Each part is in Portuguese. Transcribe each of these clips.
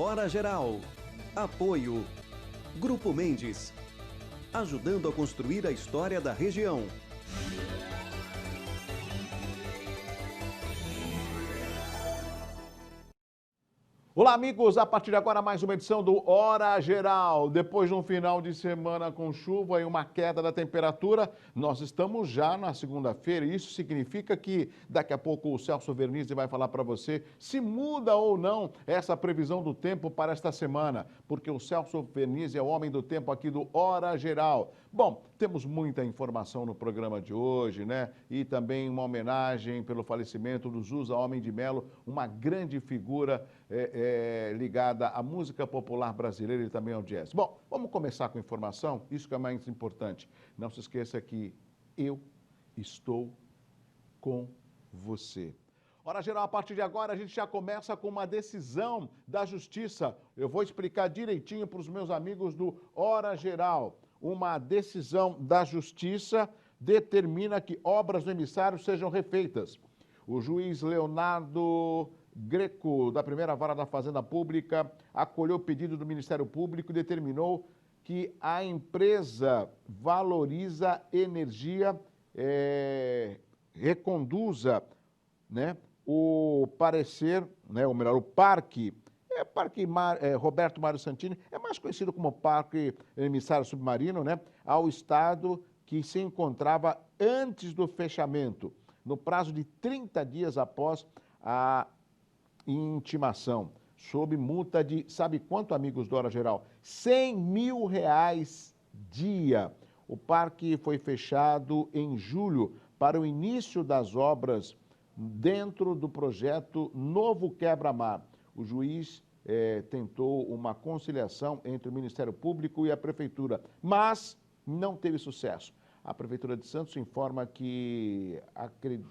Hora Geral. Apoio. Grupo Mendes. Ajudando a construir a história da região. Olá, amigos! A partir de agora, mais uma edição do Hora Geral. Depois de um final de semana com chuva e uma queda da temperatura, nós estamos já na segunda-feira e isso significa que daqui a pouco o Celso Vernizzi vai falar para você se muda ou não essa previsão do tempo para esta semana, porque o Celso Vernizzi é o homem do tempo aqui do Hora Geral. Bom, temos muita informação no programa de hoje, né? E também uma homenagem pelo falecimento do Zusa Homem de Melo, uma grande figura ligada à música popular brasileira e também ao jazz. Bom, vamos começar com informação, isso que é mais importante. Não se esqueça que eu estou com você. Hora Geral, a partir de agora, a gente já começa com uma decisão da Justiça. Eu vou explicar direitinho para os meus amigos do Hora Geral. Uma decisão da Justiça determina que obras do emissário sejam refeitas. O juiz Leonardo Greco, da primeira vara da Fazenda Pública, acolheu o pedido do Ministério Público e determinou que a empresa Valoriza Energia reconduza, né, o parecer, né, ou melhor, o Parque Roberto Mário Santini, é mais conhecido como Parque Emissário Submarino, né, ao estado que se encontrava antes do fechamento, no prazo de 30 dias após a intimação, sob multa de, sabe quanto, amigos do Hora Geral? R$100 mil dia. O parque foi fechado em julho para o início das obras dentro do projeto Novo Quebra-Mar. O juiz tentou uma conciliação entre o Ministério Público e a Prefeitura, mas não teve sucesso. A Prefeitura de Santos informa que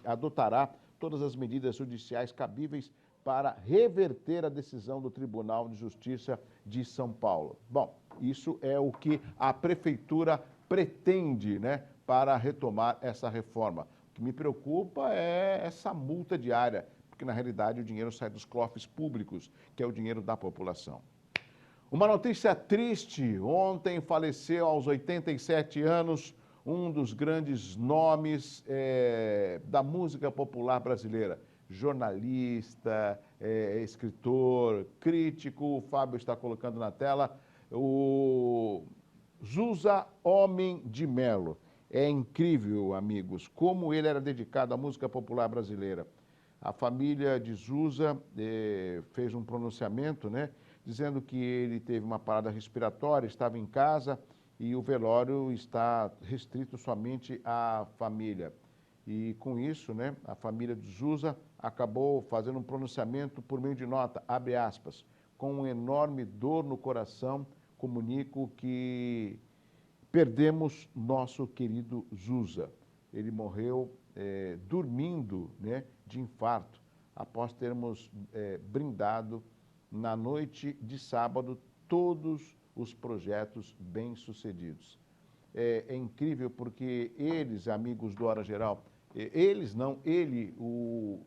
adotará todas as medidas judiciais cabíveis para reverter a decisão do Tribunal de Justiça de São Paulo. Bom, isso é o que a Prefeitura pretende, né, para retomar essa reforma. O que me preocupa é essa multa diária, porque na realidade o dinheiro sai dos cofres públicos, que é o dinheiro da população. Uma notícia triste: ontem faleceu aos 87 anos um dos grandes nomes da música popular brasileira. Jornalista, escritor, crítico, o Fábio está colocando na tela, o Zusa Homem de Melo. É incrível, amigos, como ele era dedicado à música popular brasileira. A família de Zusa fez um pronunciamento, né, dizendo que ele teve uma parada respiratória, estava em casa e o velório está restrito somente à família. E com isso, né, a família de Zusa acabou fazendo um pronunciamento por meio de nota, abre aspas, com uma enorme dor no coração, comunico que perdemos nosso querido Zusa. Ele morreu dormindo, né, de infarto, após termos brindado na noite de sábado todos os projetos bem-sucedidos. É incrível porque eles, amigos do Hora Geral, ele, o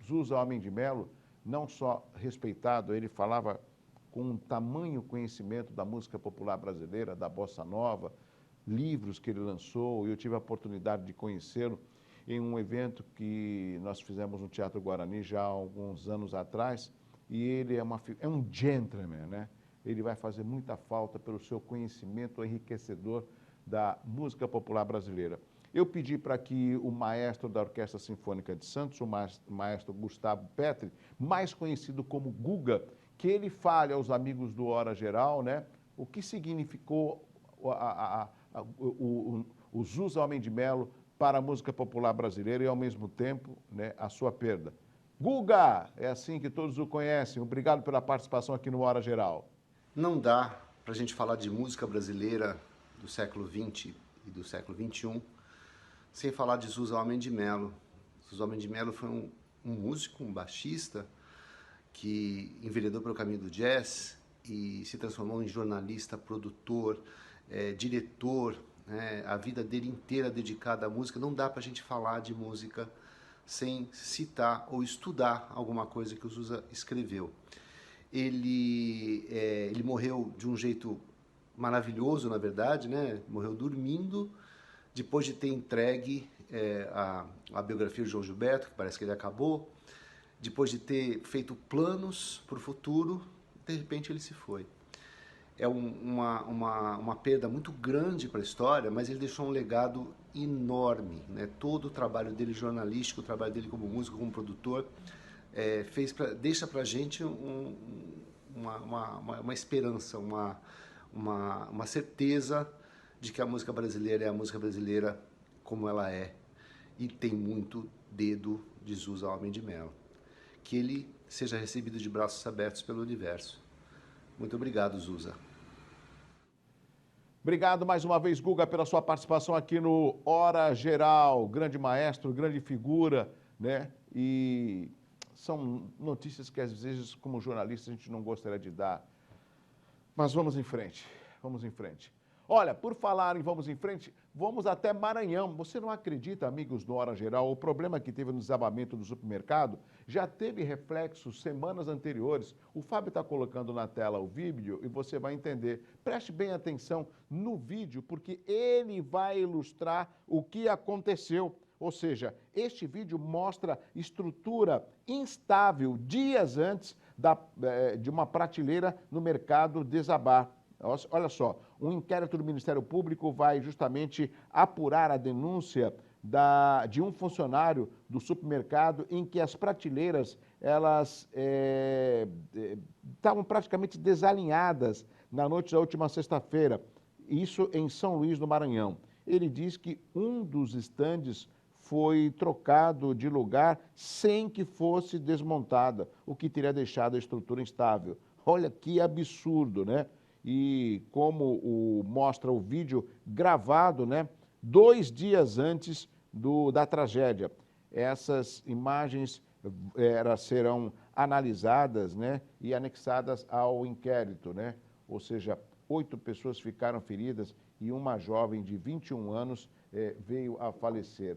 Zusa Homem de Melo, não só respeitado, ele falava com um tamanho conhecimento da música popular brasileira, da bossa nova, livros que ele lançou, e eu tive a oportunidade de conhecê-lo em um evento que nós fizemos no Teatro Guarani já há alguns anos atrás, e ele é um gentleman, né? Ele vai fazer muita falta pelo seu conhecimento enriquecedor da música popular brasileira. Eu pedi para que o maestro da Orquestra Sinfônica de Santos, o maestro Gustavo Petri, mais conhecido como Guga, que ele fale aos amigos do Hora Geral, né, o que significou o Zusa Homem de Melo para a música popular brasileira e, ao mesmo tempo, né, a sua perda. Guga, é assim que todos o conhecem. Obrigado pela participação aqui no Hora Geral. Não dá para a gente falar de música brasileira do século XX e do século XXI sem falar de Zusa Homem de Melo. Zusa Homem de Melo foi um músico, um baixista, que enveredou pelo caminho do jazz e se transformou em jornalista, produtor, diretor, né? A vida dele inteira dedicada à música. Não dá para a gente falar de música sem citar ou estudar alguma coisa que o Zusa escreveu. Ele Ele morreu de um jeito maravilhoso, na verdade, né? Morreu dormindo, depois de ter entregue a biografia de João Gilberto, que parece que ele acabou, depois de ter feito planos para o futuro, de repente ele se foi. É uma perda muito grande para a história, mas ele deixou um legado enorme, né? Todo o trabalho dele jornalístico, o trabalho dele como músico, como produtor, deixa para a gente uma esperança, uma certeza de que a música brasileira é a música brasileira como ela é, e tem muito dedo de Zusa Homem de Melo. Que ele seja recebido de braços abertos pelo universo. Muito obrigado, Zusa. Obrigado mais uma vez, Guga, pela sua participação aqui no Hora Geral. Grande maestro, grande figura, né? E são notícias que às vezes, como jornalista, a gente não gostaria de dar. Mas vamos em frente, vamos em frente. Olha, por falar em vamos em frente, vamos até Maranhão. Você não acredita, amigos do Hora Geral, o problema que teve no desabamento do supermercado já teve reflexos semanas anteriores. O Fábio está colocando na tela o vídeo e você vai entender. Preste bem atenção no vídeo, porque ele vai ilustrar o que aconteceu. Ou seja, este vídeo mostra estrutura instável dias antes de uma prateleira no mercado desabar. Olha só, um inquérito do Ministério Público vai justamente apurar a denúncia de um funcionário do supermercado em que as prateleiras elas estavam praticamente desalinhadas na noite da última sexta-feira, isso em São Luís do Maranhão. Ele diz que um dos estandes foi trocado de lugar sem que fosse desmontada, o que teria deixado a estrutura instável. Olha que absurdo, né? E como mostra o vídeo gravado, né, 2 dias antes da tragédia. Essas imagens serão analisadas, né, e anexadas ao inquérito, né? Ou seja, 8 pessoas ficaram feridas e uma jovem de 21 anos veio a falecer.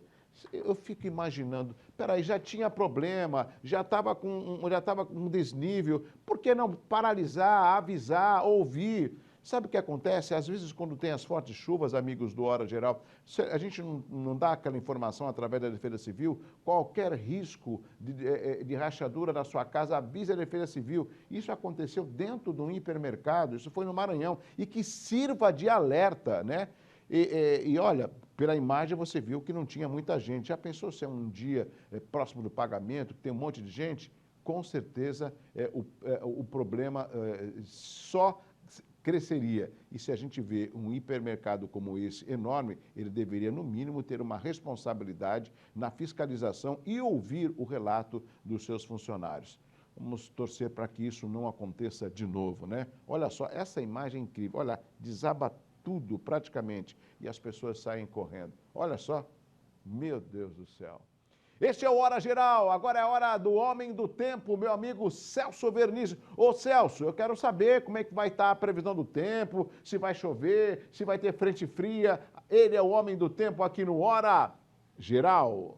Eu fico imaginando, peraí, já tinha problema, já estava com um desnível, por que não paralisar, avisar, ouvir? Sabe o que acontece? Às vezes, quando tem as fortes chuvas, amigos do Hora Geral, a gente não dá aquela informação através da Defesa Civil, qualquer risco de rachadura na sua casa, avise a Defesa Civil. Isso aconteceu dentro de um hipermercado, isso foi no Maranhão, e que sirva de alerta, né? E olha, pela imagem você viu que não tinha muita gente. Já pensou se é um dia próximo do pagamento, que tem um monte de gente? Com certeza o problema só cresceria. E se a gente vê um hipermercado como esse enorme, ele deveria, no mínimo, ter uma responsabilidade na fiscalização e ouvir o relato dos seus funcionários. Vamos torcer para que isso não aconteça de novo, né? Olha só, essa imagem é incrível. Olha, desaba tudo praticamente e as pessoas saem correndo. Olha só, meu Deus do céu. Este é o Hora Geral, agora é a hora do Homem do Tempo, meu amigo Celso Vernizzi. Ô Celso, eu quero saber como é que vai estar a previsão do tempo, se vai chover, se vai ter frente fria. Ele é o Homem do Tempo aqui no Hora Geral.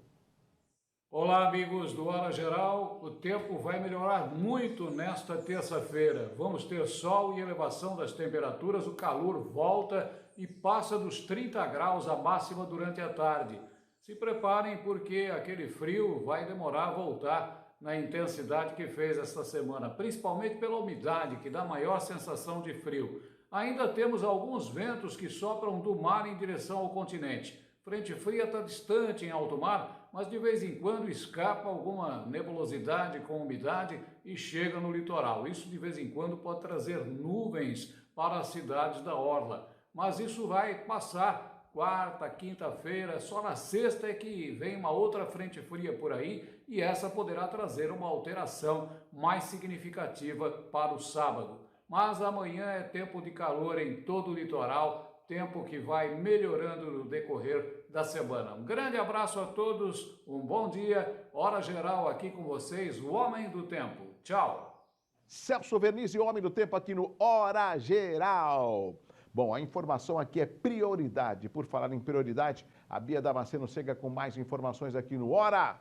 Olá, amigos do Hora Geral. O tempo vai melhorar muito nesta terça-feira. Vamos ter sol e elevação das temperaturas, o calor volta e passa dos 30 graus a máxima durante a tarde. Se preparem porque aquele frio vai demorar a voltar na intensidade que fez esta semana, principalmente pela umidade, que dá maior sensação de frio. Ainda temos alguns ventos que sopram do mar em direção ao continente. Frente fria está distante em alto mar, mas de vez em quando escapa alguma nebulosidade com umidade e chega no litoral. Isso de vez em quando pode trazer nuvens para as cidades da orla, mas isso vai passar quarta, quinta-feira, só na sexta é que vem uma outra frente fria por aí e essa poderá trazer uma alteração mais significativa para o sábado. Mas amanhã é tempo de calor em todo o litoral, tempo que vai melhorando no decorrer da semana. Um grande abraço a todos, um bom dia, Hora Geral aqui com vocês, o Homem do Tempo. Tchau! Celso Vernizzi, Homem do Tempo aqui no Hora Geral. Bom, a informação aqui é prioridade. Por falar em prioridade, a Bia Damasceno chega com mais informações aqui no Hora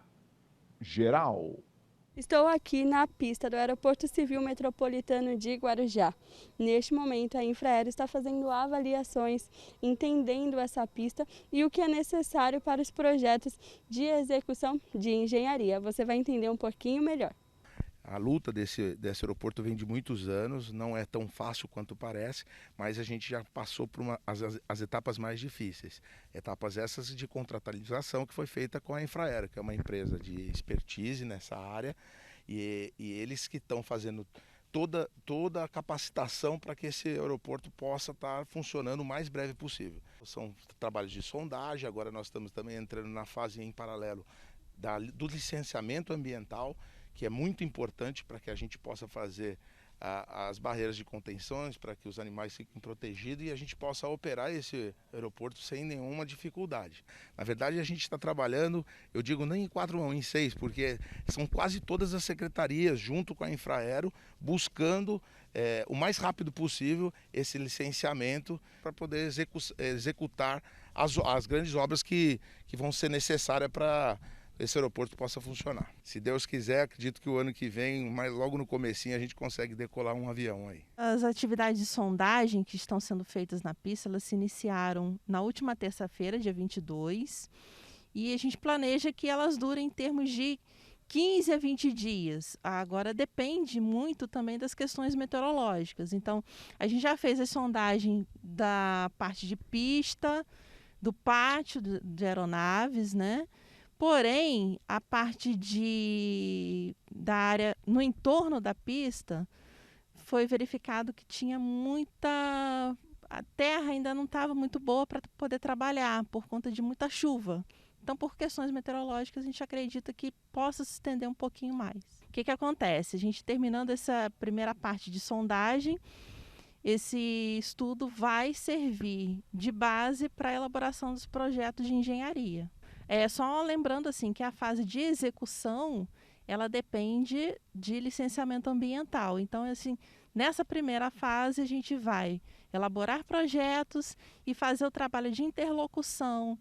Geral. Estou aqui na pista do Aeroporto Civil Metropolitano de Guarujá. Neste momento, a Infraero está fazendo avaliações, entendendo essa pista e o que é necessário para os projetos de execução de engenharia. Você vai entender um pouquinho melhor. A luta desse aeroporto vem de muitos anos, não é tão fácil quanto parece, mas a gente já passou por as etapas mais difíceis. Etapas essas de contratualização que foi feita com a Infraero, que é uma empresa de expertise nessa área, e eles que estão fazendo toda a capacitação para que esse aeroporto possa estar funcionando o mais breve possível. São trabalhos de sondagem, agora nós estamos também entrando na fase em paralelo do licenciamento ambiental, que é muito importante para que a gente possa fazer as barreiras de contenções, para que os animais fiquem protegidos e a gente possa operar esse aeroporto sem nenhuma dificuldade. Na verdade, a gente está trabalhando, eu digo nem em 4 mãos, em 6, porque são quase todas as secretarias, junto com a Infraero, buscando o mais rápido possível esse licenciamento para poder executar as grandes obras que vão ser necessárias para esse aeroporto possa funcionar. Se Deus quiser, acredito que o ano que vem, mas logo no comecinho, a gente consegue decolar um avião aí. As atividades de sondagem que estão sendo feitas na pista, elas se iniciaram na última terça-feira, dia 22, e a gente planeja que elas durem em termos de 15 a 20 dias. Agora depende muito também das questões meteorológicas. Então, a gente já fez a sondagem da parte de pista, do pátio de aeronaves, né? Porém, a parte da área no entorno da pista, foi verificado que tinha a terra ainda não estava muito boa para poder trabalhar, por conta de muita chuva. Então, por questões meteorológicas, a gente acredita que possa se estender um pouquinho mais. O que acontece? A gente terminando essa primeira parte de sondagem, esse estudo vai servir de base para a elaboração dos projetos de engenharia. Só lembrando assim que a fase de execução, ela depende de licenciamento ambiental. Então, assim, nessa primeira fase a gente vai elaborar projetos e fazer o trabalho de interlocução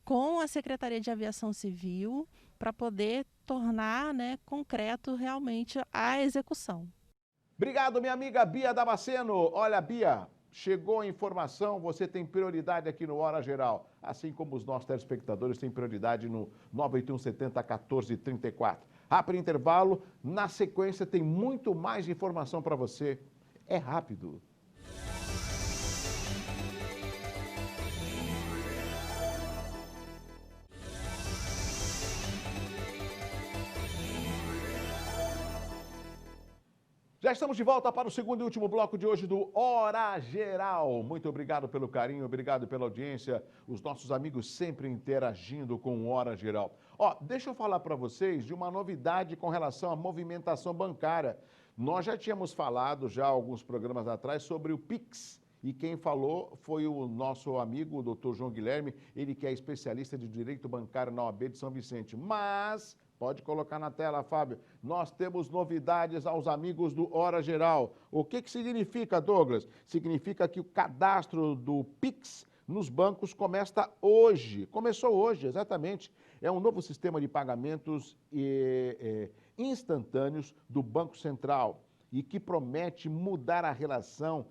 com a Secretaria de Aviação Civil para poder tornar, né, concreto realmente a execução. Obrigado, minha amiga Bia Damasceno. Olha, Bia, chegou a informação, você tem prioridade aqui no Hora Geral, assim como os nossos telespectadores têm prioridade no 98170-1434. Rápido intervalo, na sequência tem muito mais informação para você. É rápido. Já estamos de volta para o segundo e último bloco de hoje do Hora Geral. Muito obrigado pelo carinho, obrigado pela audiência. Os nossos amigos sempre interagindo com o Hora Geral. Deixa eu falar para vocês de uma novidade com relação à movimentação bancária. Nós já tínhamos falado já alguns programas atrás sobre o Pix. E quem falou foi o nosso amigo, o doutor João Guilherme, ele que é especialista de Direito Bancário na OAB de São Vicente. Mas... pode colocar na tela, Fábio. Nós temos novidades aos amigos do Hora Geral. O que significa, Douglas? Significa que o cadastro do Pix nos bancos começa hoje. Começou hoje, exatamente. É um novo sistema de pagamentos instantâneos do Banco Central e que promete mudar a relação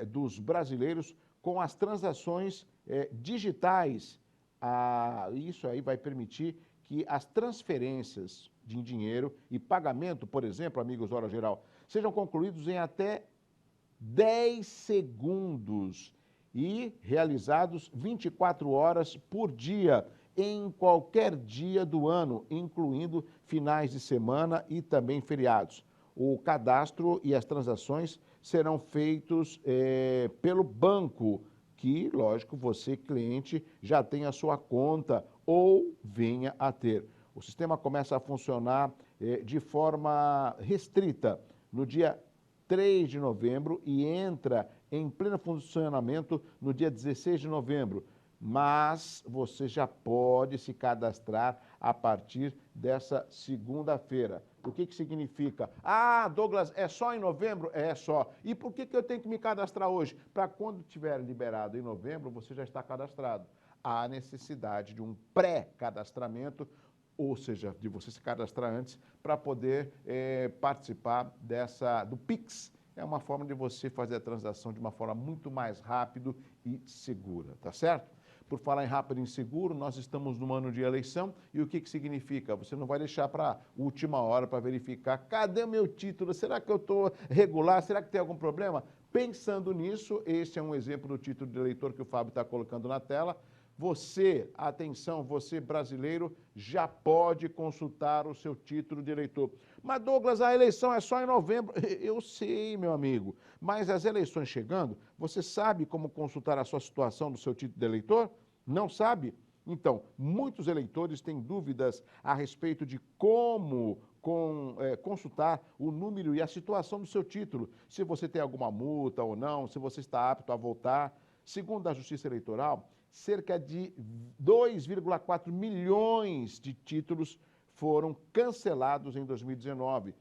dos brasileiros com as transações digitais. Isso aí vai permitir que as transferências de dinheiro e pagamento, por exemplo, amigos da Hora Geral, sejam concluídos em até 10 segundos e realizados 24 horas por dia, em qualquer dia do ano, incluindo finais de semana e também feriados. O cadastro e as transações serão feitos pelo banco, que, lógico, você, cliente, já tem a sua conta ou venha a ter. O sistema começa a funcionar de forma restrita no dia 3 de novembro e entra em pleno funcionamento no dia 16 de novembro. Mas você já pode se cadastrar a partir dessa segunda-feira. O que significa? Douglas, é só em novembro? É só. E por que eu tenho que me cadastrar hoje? Para quando tiver liberado em novembro, você já está cadastrado. Há necessidade de um pré-cadastramento ou seja, de você se cadastrar antes para poder participar do Pix. É uma forma de você fazer a transação de uma forma muito mais rápida e segura, tá certo? Por falar em rápido e seguro, nós estamos num ano de eleição e o que significa? Você não vai deixar para a última hora para verificar, cadê o meu título? Será que eu estou regular? Será que tem algum problema? Pensando nisso, este é um exemplo do título de eleitor que o Fábio está colocando na tela. Você, atenção, você brasileiro, já pode consultar o seu título de eleitor. Mas, Douglas, a eleição é só em novembro. Eu sei, meu amigo, mas as eleições chegando, você sabe como consultar a sua situação do seu título de eleitor? Não sabe? Então, muitos eleitores têm dúvidas a respeito de como consultar o número e a situação do seu título, se você tem alguma multa ou não, se você está apto a votar. Segundo a Justiça Eleitoral, cerca de 2,4 milhões de títulos foram cancelados em 2019.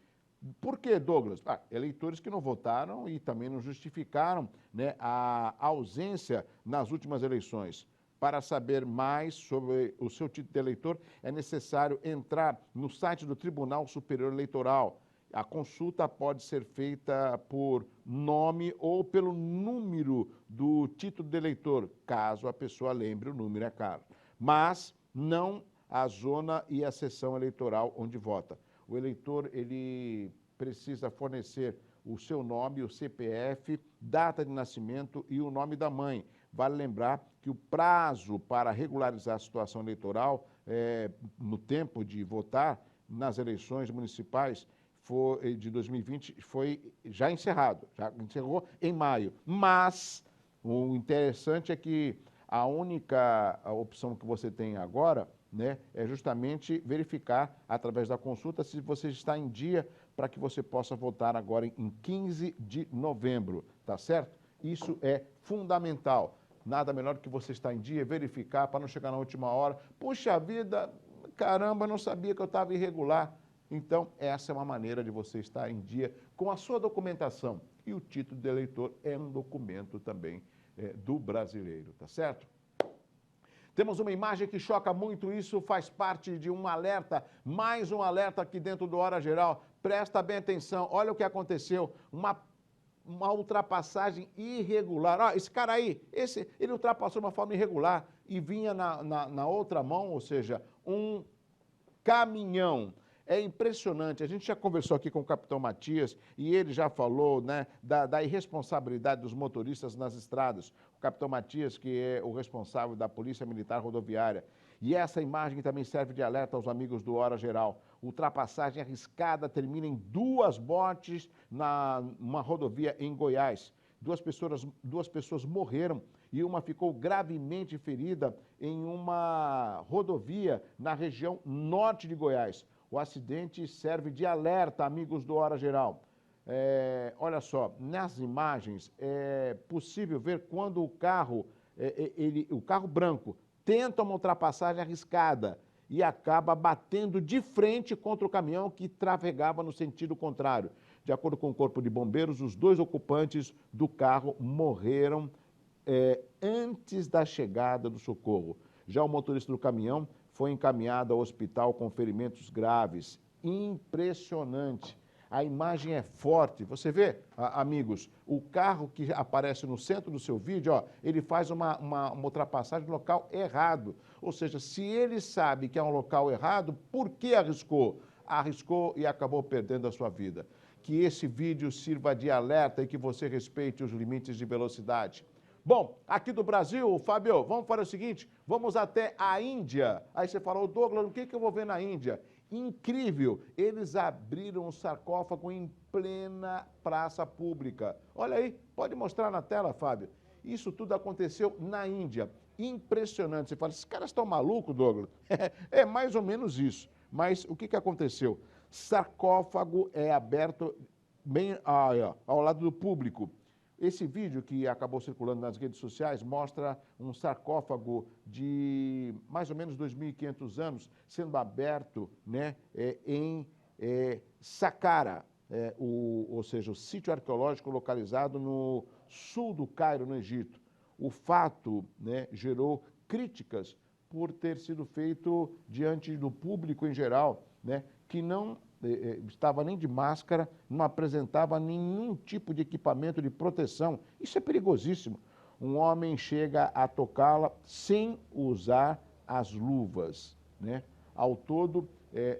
Por quê, Douglas? Eleitores que não votaram e também não justificaram, né, a ausência nas últimas eleições. Para saber mais sobre o seu título de eleitor, é necessário entrar no site do Tribunal Superior Eleitoral. A consulta pode ser feita por nome ou pelo número do título de eleitor, caso a pessoa lembre o número, é claro. Mas não a zona e a seção eleitoral onde vota. O eleitor, ele precisa fornecer o seu nome, o CPF, data de nascimento e o nome da mãe. Vale lembrar que o prazo para regularizar a situação eleitoral no tempo de votar nas eleições municipais de 2020 foi já encerrado, já encerrou em maio. Mas o interessante é que a única opção que você tem agora, né, é justamente verificar através da consulta se você está em dia para que você possa votar agora em 15 de novembro, tá certo? Isso é fundamental. Nada melhor do que você estar em dia, verificar para não chegar na última hora. Puxa vida, caramba, não sabia que eu estava irregular. Então, essa é uma maneira de você estar em dia com a sua documentação. E o título de eleitor é um documento também do brasileiro, tá certo? Temos uma imagem que choca muito, isso faz parte de um alerta, mais um alerta aqui dentro do Hora Geral. Presta bem atenção, olha o que aconteceu, uma ultrapassagem irregular. Esse cara aí, ele ultrapassou de uma forma irregular e vinha na outra mão, ou seja, um caminhão. É impressionante, a gente já conversou aqui com o capitão Matias e ele já falou, né, da irresponsabilidade dos motoristas nas estradas. O capitão Matias, que é o responsável da Polícia Militar Rodoviária. E essa imagem também serve de alerta aos amigos do Hora Geral. Ultrapassagem arriscada termina em 2 mortes numa rodovia em Goiás. Duas pessoas morreram e uma ficou gravemente ferida em uma rodovia na região norte de Goiás. O acidente serve de alerta, amigos do Hora Geral. Olha só, nas imagens é possível ver quando o carro branco tenta uma ultrapassagem arriscada e acaba batendo de frente contra o caminhão que trafegava no sentido contrário. De acordo com o Corpo de Bombeiros, os 2 ocupantes do carro morreram antes da chegada do socorro. Já o motorista do caminhão foi encaminhado ao hospital com ferimentos graves. Impressionante. A imagem é forte. Você vê, amigos, o carro que aparece no centro do seu vídeo, ele faz uma ultrapassagem no local errado. Ou seja, se ele sabe que é um local errado, por que arriscou? Arriscou e acabou perdendo a sua vida. Que esse vídeo sirva de alerta e que você respeite os limites de velocidade. Bom, aqui do Brasil, Fábio, vamos fazer o seguinte, vamos até a Índia. Aí você falou, Douglas, o que eu vou ver na Índia? Incrível, eles abriram um sarcófago em plena praça pública. Olha aí, pode mostrar na tela, Fábio. Isso tudo aconteceu na Índia. Impressionante. Você fala, esses caras estão malucos, Douglas? É mais ou menos isso. Mas o que aconteceu? Sarcófago é aberto bem ao lado do público. Esse vídeo que acabou circulando nas redes sociais mostra um sarcófago de mais ou menos 2.500 anos sendo aberto, né, em Saqqara, ou seja, o sítio arqueológico localizado no sul do Cairo, no Egito. O fato, né, gerou críticas por ter sido feito diante do público em geral, né, que não estava nem de máscara, não apresentava nenhum tipo de equipamento de proteção. Isso é perigosíssimo. Um homem chega a tocá-la sem usar as luvas, né? Ao todo,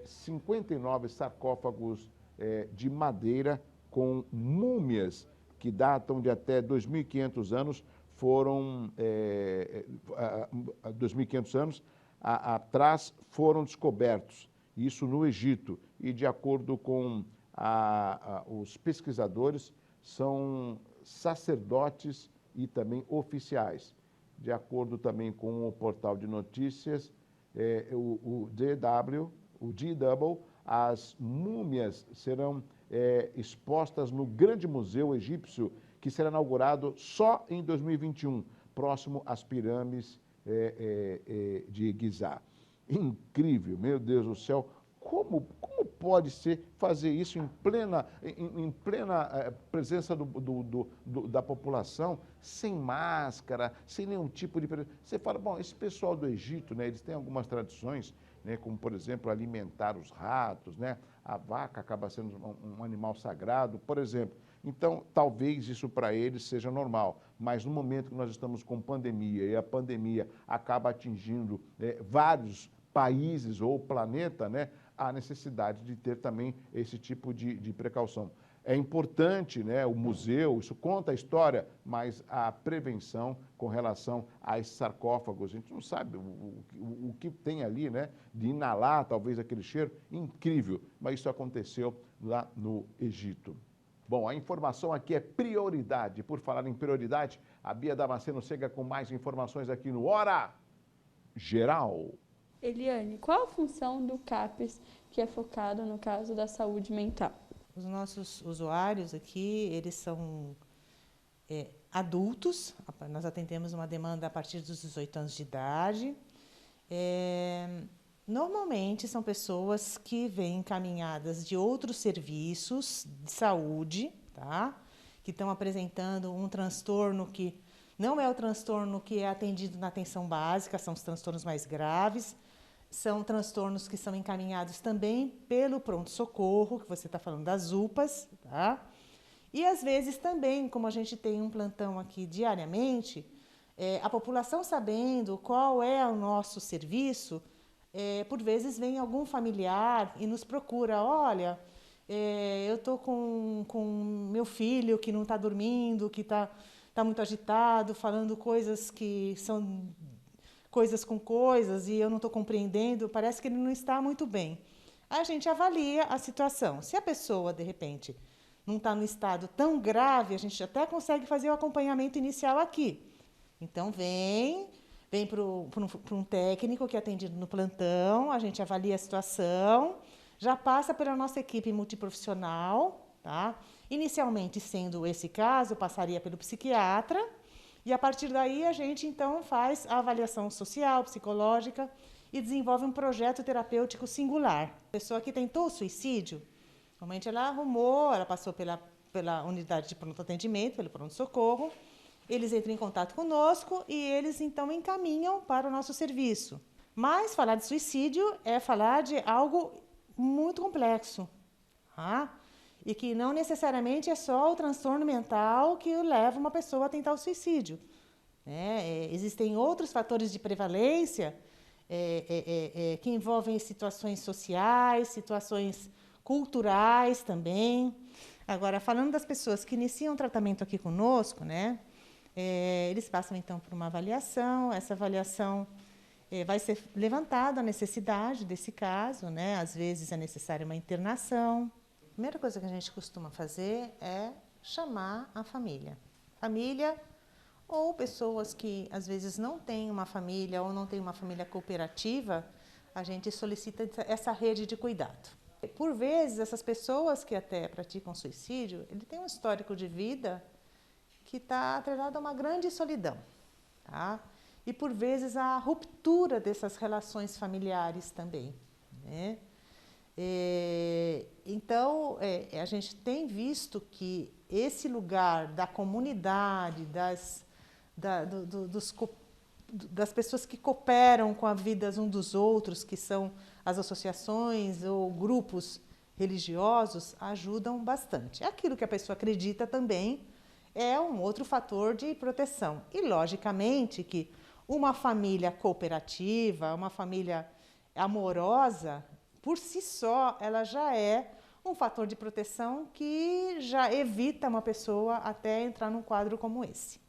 59 sarcófagos de madeira com múmias que datam de até 2.500 anos foram 2.500 anos atrás foram descobertos, isso no Egito, e de acordo com os pesquisadores, são sacerdotes e também oficiais. De acordo também com o portal de notícias, o DW, as múmias serão expostas no Grande Museu Egípcio, que será inaugurado só em 2021, próximo às pirâmides de Gizá. Incrível, meu Deus do céu, como pode ser fazer isso em plena presença da população, sem máscara, sem nenhum tipo de... Você fala, bom, esse pessoal do Egito, né, eles têm algumas tradições, né, como, por exemplo, alimentar os ratos, né? A vaca acaba sendo um animal sagrado, por exemplo. Então, talvez isso para eles seja normal, mas no momento que nós estamos com pandemia e a pandemia acaba atingindo vários países ou planeta, né, há necessidade de ter também esse tipo de precaução. É importante, né, o museu, isso conta a história, mas a prevenção com relação a esses sarcófagos, a gente não sabe o que tem ali, né, de inalar talvez aquele cheiro, incrível, mas isso aconteceu lá no Egito. Bom, a informação aqui é prioridade. Por falar em prioridade, a Bia Damasceno chega com mais informações aqui no Hora Geral. Eliane, qual a função do CAPES, que é focado no caso da saúde mental? Os nossos usuários aqui, eles são adultos, nós atendemos uma demanda a partir dos 18 anos de idade. Normalmente são pessoas que vêm encaminhadas de outros serviços de saúde, tá? Que estão apresentando um transtorno que não é o transtorno que é atendido na atenção básica, são os transtornos mais graves, são transtornos que são encaminhados também pelo pronto-socorro, que você está falando das UPAs, tá? E às vezes também, como a gente tem um plantão aqui diariamente, a população sabendo qual é o nosso serviço, por vezes vem algum familiar e nos procura, olha, eu estou com meu filho que não está dormindo, que está muito agitado, falando coisas que são coisas com coisas e eu não estou compreendendo, parece que ele não está muito bem. A gente avalia a situação. Se a pessoa, de repente, não está no estado tão grave, a gente até consegue fazer o acompanhamento inicial aqui. Então, vem para um técnico que é atendido no plantão, a gente avalia a situação, já passa pela nossa equipe multiprofissional, tá? Inicialmente, sendo esse caso, passaria pelo psiquiatra, e a partir daí a gente, então, faz a avaliação social, psicológica e desenvolve um projeto terapêutico singular. A pessoa que tentou o suicídio, normalmente ela passou pela unidade de pronto atendimento, pelo pronto-socorro, eles entram em contato conosco e eles, então, encaminham para o nosso serviço. Mas falar de suicídio é falar de algo muito complexo, tá? E que não necessariamente é só o transtorno mental que leva uma pessoa a tentar o suicídio. Existem outros fatores de prevalência que envolvem situações sociais, situações culturais também. Agora, falando das pessoas que iniciam o tratamento aqui conosco, né, eles passam, então, por uma avaliação. Essa avaliação vai ser levantada a necessidade desse caso, né? Às vezes é necessária uma internação. A primeira coisa que a gente costuma fazer é chamar a família. Família ou pessoas que, às vezes, não têm uma família ou não têm uma família cooperativa, a gente solicita essa rede de cuidado. Por vezes, essas pessoas que até praticam suicídio, ele tem um histórico de vida que está atrelado a uma grande solidão, tá? E, por vezes, a ruptura dessas relações familiares também, né? Então, a gente tem visto que esse lugar da comunidade, das pessoas que cooperam com a vida um dos outros, que são as associações ou grupos religiosos, ajudam bastante. Aquilo que a pessoa acredita também é um outro fator de proteção. E, logicamente, que uma família cooperativa, uma família amorosa, por si só, ela já é um fator de proteção que já evita uma pessoa até entrar num quadro como esse.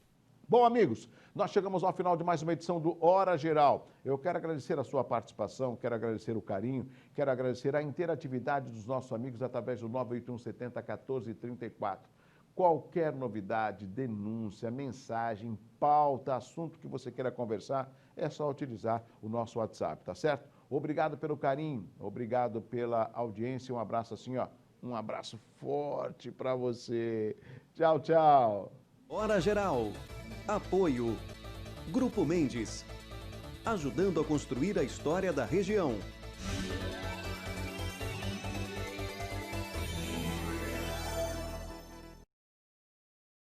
Bom, amigos, nós chegamos ao final de mais uma edição do Hora Geral. Eu quero agradecer a sua participação, quero agradecer o carinho, quero agradecer a interatividade dos nossos amigos através do 981 70 14 34. Qualquer novidade, denúncia, mensagem, pauta, assunto que você queira conversar, é só utilizar o nosso WhatsApp, tá certo? Obrigado pelo carinho, obrigado pela audiência, um abraço assim, ó, um abraço forte para você. Tchau, tchau. Hora Geral. Apoio. Grupo Mendes. Ajudando a construir a história da região.